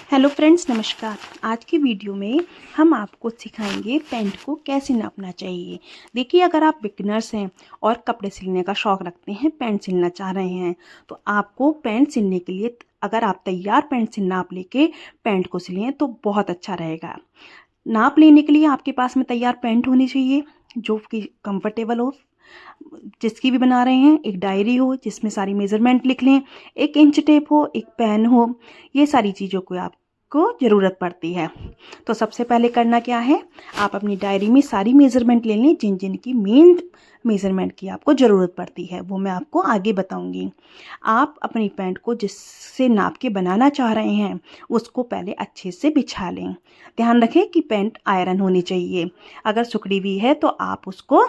Hello friends, नमस्कार। आज की वीडियो में हम आपको सिखाएंगे पैंट को कैसे नापना चाहिए। देखिए, अगर आप बिगिनर्स हैं और कपड़े सिलने का शौक़ रखते हैं, पैंट सिलना चाह रहे हैं, तो आपको पैंट सिलने के लिए अगर आप तैयार पैंट से नाप लेके पैंट को सिलें तो बहुत अच्छा रहेगा। नाप लेने के लिए आपके पास में तैयार पैंट होनी चाहिए जो कि कंफर्टेबल हो, जिसकी भी बना रहे हैं। एक डायरी हो जिसमें सारी मेज़रमेंट लिख लें, एक इंच टेप हो, एक पेन हो। ये सारी चीज़ों को आपको ज़रूरत पड़ती है। तो सबसे पहले करना क्या है, आप अपनी डायरी में सारी मेज़रमेंट ले लें जिन जिन की मेन मेज़रमेंट की आपको ज़रूरत पड़ती है, वो मैं आपको आगे बताऊंगी। आप अपनी पैंट को जिससे नाप के बनाना चाह रहे हैं उसको पहले अच्छे से बिछा लें। ध्यान रखें कि पैंट आयरन होनी चाहिए। अगर सिकुड़ी हुई है तो आप उसको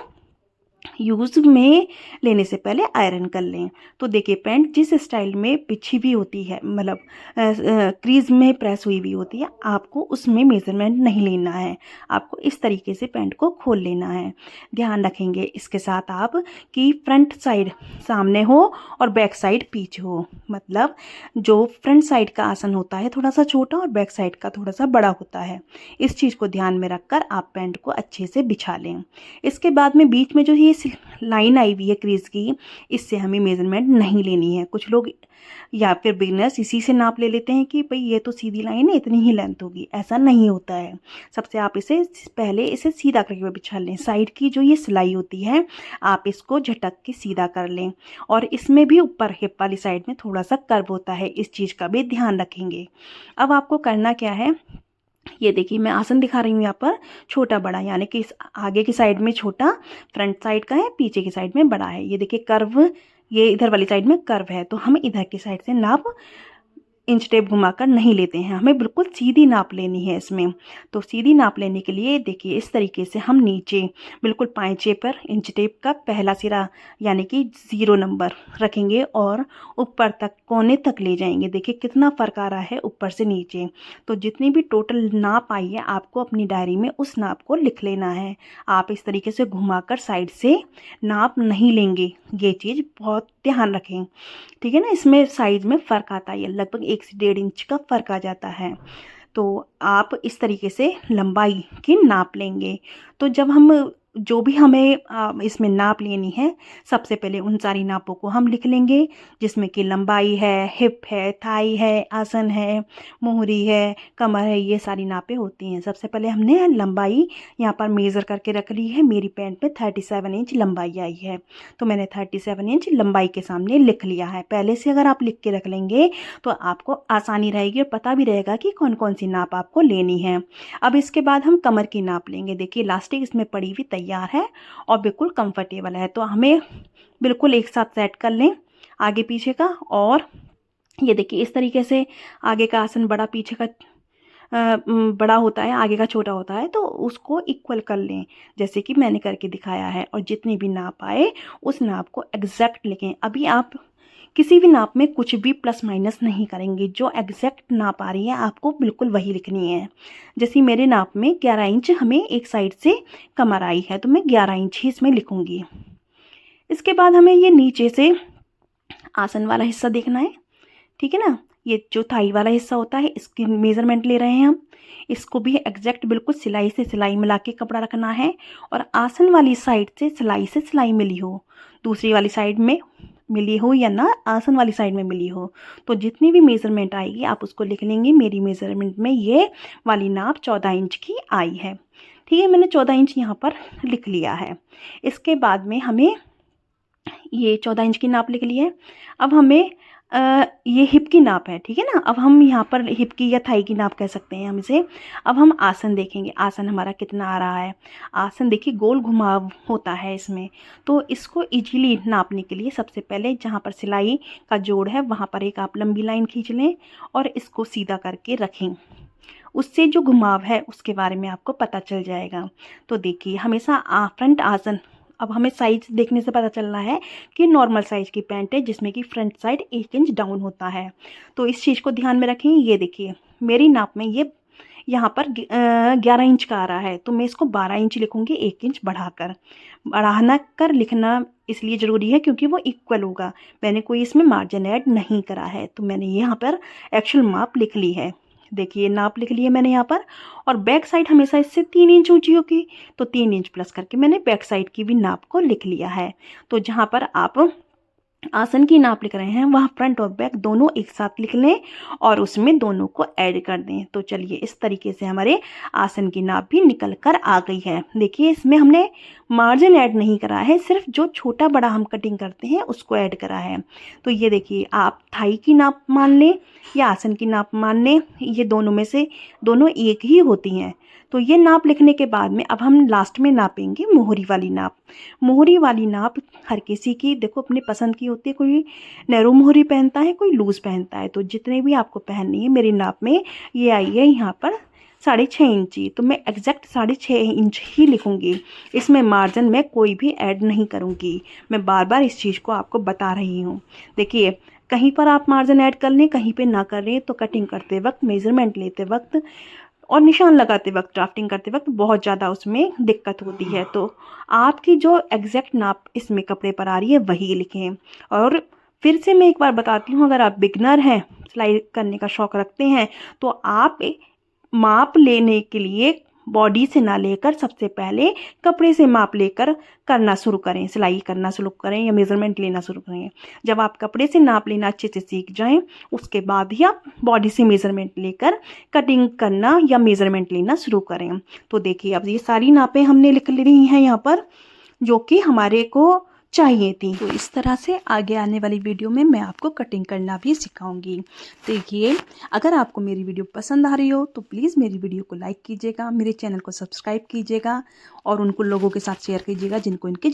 यूज़ में लेने से पहले आयरन कर लें। तो देखिए, पैंट जिस स्टाइल में बिछी हुई होती है, मतलब क्रीज में प्रेस हुई हुई होती है, आपको उसमें मेज़रमेंट नहीं लेना है। आपको इस तरीके से पैंट को खोल लेना है। ध्यान रखेंगे इसके साथ आप कि फ्रंट साइड सामने हो और बैक साइड पीछे हो। मतलब जो फ्रंट साइड का आसन होता है थोड़ा सा छोटा और बैक साइड का थोड़ा सा बड़ा होता है। इस चीज़ को ध्यान में रखकर आप पैंट को अच्छे से बिछा लें। इसके बाद में बीच में जो ये लाइन आई हुई है क्रीज की, इससे हमें मेज़रमेंट नहीं लेनी है। कुछ लोग या फिर बिगिनर्स इसी से नाप ले लेते हैं कि भाई ये तो सीधी लाइन है, इतनी ही लेंथ होगी। ऐसा नहीं होता है। सबसे आप इसे पहले इसे सीधा करके बिछा लें। साइड की जो ये सिलाई होती है आप इसको झटक के सीधा कर लें। और इसमें भी ऊपर हिप वाली साइड में थोड़ा सा कर्व होता है, इस चीज़ का भी ध्यान रखेंगे। अब आपको करना क्या है, ये देखिए मैं आसन दिखा रही हूँ यहाँ पर छोटा बड़ा, यानी कि इस आगे की साइड में छोटा फ्रंट साइड का है, पीछे की साइड में बड़ा है। ये देखिए कर्व, ये इधर वाली साइड में कर्व है, तो हम इधर की साइड से नाप इंच टेप घुमाकर नहीं लेते हैं, हमें बिल्कुल सीधी नाप लेनी है इसमें। तो सीधी नाप लेने के लिए देखिए इस तरीके से हम नीचे बिल्कुल पांचे पर इंच टेप का पहला सिरा यानी कि 0 नंबर रखेंगे और ऊपर तक कोने तक ले जाएंगे। देखिए कितना फ़र्क आ रहा है ऊपर से नीचे। तो जितनी भी टोटल नाप आई है आपको अपनी डायरी में उस नाप को लिख लेना है। आप इस तरीके से घुमाकर साइड से नाप नहीं लेंगे, ये चीज़ बहुत ध्यान रखें, ठीक है ना। इसमें साइज में फ़र्क आता है, लगभग 1 से 1.5 इंच का फ़र्क आ जाता है। तो आप इस तरीके से लंबाई की नाप लेंगे। तो जब हम जो भी हमें इसमें नाप लेनी है, सबसे पहले उन सारी नापों को हम लिख लेंगे, जिसमें कि लंबाई है, हिप है, थाई है, आसन है, मोहरी है, कमर है, ये सारी नापें होती हैं। सबसे पहले हमने लंबाई यहाँ पर मेज़र करके रख ली है। मेरी पैंट में 37 इंच लंबाई आई है, तो मैंने 37 इंच लंबाई के सामने लिख लिया है। पहले से अगर आप लिख के रख लेंगे तो आपको आसानी रहेगी और पता भी रहेगा कि कौन कौन सी नाप आपको लेनी है। अब इसके बाद हम कमर की नाप लेंगे। देखिए इलास्टिक इसमें पड़ी हुई तैयार है और बिल्कुल कंफर्टेबल है, तो हमें बिल्कुल एक साथ सेट कर लें आगे पीछे का। और ये देखिए इस तरीके से आगे का आसन बड़ा, पीछे का बड़ा होता है, आगे का छोटा होता है, तो उसको इक्वल कर लें जैसे कि मैंने करके दिखाया है। और जितनी भी नाप आए उस नाप को एग्जैक्ट लिखें। अभी आप किसी भी नाप में कुछ भी प्लस माइनस नहीं करेंगे, जो एग्जैक्ट नाप आ रही है आपको बिल्कुल वही लिखनी है। जैसे मेरे नाप में 11 इंच हमें एक साइड से कमर आई है, तो मैं 11 इंच ही इसमें लिखूंगी। इसके बाद हमें ये नीचे से आसन वाला हिस्सा देखना है, ठीक है ना। ये जो थाई वाला हिस्सा होता है इसकी मेज़रमेंट ले रहे हैं हम। इसको भी एग्जैक्ट बिल्कुल सिलाई से सिलाई मिला के कपड़ा रखना है। और आसन वाली साइड से सिलाई मिली हो, दूसरी वाली साइड में मिली हो या ना आसन वाली साइड में मिली हो, तो जितनी भी मेज़रमेंट आएगी आप उसको लिख लेंगे। मेरी मेज़रमेंट में ये वाली नाप 14 इंच की आई है, ठीक है। मैंने 14 इंच यहाँ पर लिख लिया है। इसके बाद में हमें ये 14 इंच की नाप लिख ली है। अब हमें ये हिप की नाप है, ठीक है ना। अब हम यहाँ पर हिप की या थाई की नाप कह सकते हैं हम इसे। अब हम आसन देखेंगे, आसन हमारा कितना आ रहा है। आसन देखिए गोल घुमाव होता है इसमें, तो इसको इजीली नापने के लिए सबसे पहले जहाँ पर सिलाई का जोड़ है वहाँ पर एक आप लंबी लाइन खींच लें और इसको सीधा करके रखें। उससे जो घुमाव है उसके बारे में आपको पता चल जाएगा। तो देखिए हमेशा फ्रंट आसन, अब हमें साइज देखने से पता चल रहा है कि नॉर्मल साइज की पैंट है जिसमें कि फ्रंट साइड 1 इंच डाउन होता है, तो इस चीज़ को ध्यान में रखें। ये देखिए मेरी नाप में ये यहाँ पर 11 इंच का आ रहा है, तो मैं इसको 12 इंच लिखूँगी, 1 इंच बढ़ाना कर लिखना इसलिए ज़रूरी है क्योंकि वो इक्वल होगा। मैंने कोई इसमें मार्जिन ऐड नहीं करा है, तो मैंने यहाँ पर एक्चुअल माप लिख ली है। देखिए नाप लिख लिए मैंने यहाँ पर। और बैक साइड हमेशा इससे 3 इंच ऊंची होगी, तो 3 इंच प्लस करके मैंने बैक साइड की भी नाप को लिख लिया है। तो जहाँ पर आप आसन की नाप लिख रहे हैं वहाँ फ्रंट और बैक दोनों एक साथ लिख लें और उसमें दोनों को ऐड कर दें। तो चलिए इस तरीके से हमारे आसन की नाप भी निकल कर आ गई है। देखिए इसमें हमने मार्जिन ऐड नहीं करा है, सिर्फ जो छोटा बड़ा हम कटिंग करते हैं उसको ऐड करा है। तो ये देखिए आप थाई की नाप मान लें या आसन की नाप मान लें, ये दोनों में से दोनों एक ही होती हैं। तो ये नाप लिखने के बाद में अब हम लास्ट में नापेंगे मोहरी वाली नाप। मोहरी वाली नाप हर किसी की देखो अपनी पसंद की होती है, कोई नैरो मोहरी पहनता है, कोई लूज़ पहनता है। तो जितने भी आपको पहननी है मेरी नाप में ये आई है यहाँ पर 6.5 इंची। तो मैं एग्जैक्ट 6.5 इंच ही लिखूँगी, इसमें मार्जिन में कोई भी ऐड नहीं करूँगी। मैं बार बार इस चीज़ को आपको बता रही हूँ। देखिए कहीं पर आप मार्जिन ऐड कर लें, कहीं पे ना कर लें, तो कटिंग करते वक्त, मेजरमेंट लेते वक्त और निशान लगाते वक्त, ड्राफ्टिंग करते वक्त बहुत ज़्यादा उसमें दिक्कत होती है। तो आपकी जो एग्जैक्ट नाप इसमें कपड़े पर आ रही है वही लिखें। और फिर से मैं एक बार बताती हूँ, अगर आप बिगनर हैं, सिलाई करने का शौक़ रखते हैं, तो आप माप लेने के लिए बॉडी से ना लेकर सबसे पहले कपड़े से माप लेकर करना शुरू करें, सिलाई करना शुरू करें या मेज़रमेंट लेना शुरू करें। जब आप कपड़े से नाप लेना अच्छे से सीख जाएं, उसके बाद ही आप बॉडी से मेज़रमेंट लेकर कटिंग करना या मेज़रमेंट लेना शुरू करें। तो देखिए अब ये सारी नापें हमने लिख ली हैं यहाँ पर, जो कि हमारे को चाहिए थी। तो इस तरह से आगे आने वाली वीडियो में मैं आपको कटिंग करना भी सिखाऊंगी। देखिए अगर आपको मेरी वीडियो पसंद आ रही हो तो प्लीज़ मेरी वीडियो को लाइक कीजिएगा, मेरे चैनल को सब्सक्राइब कीजिएगा और उनको लोगों के साथ शेयर कीजिएगा जिनको इनकी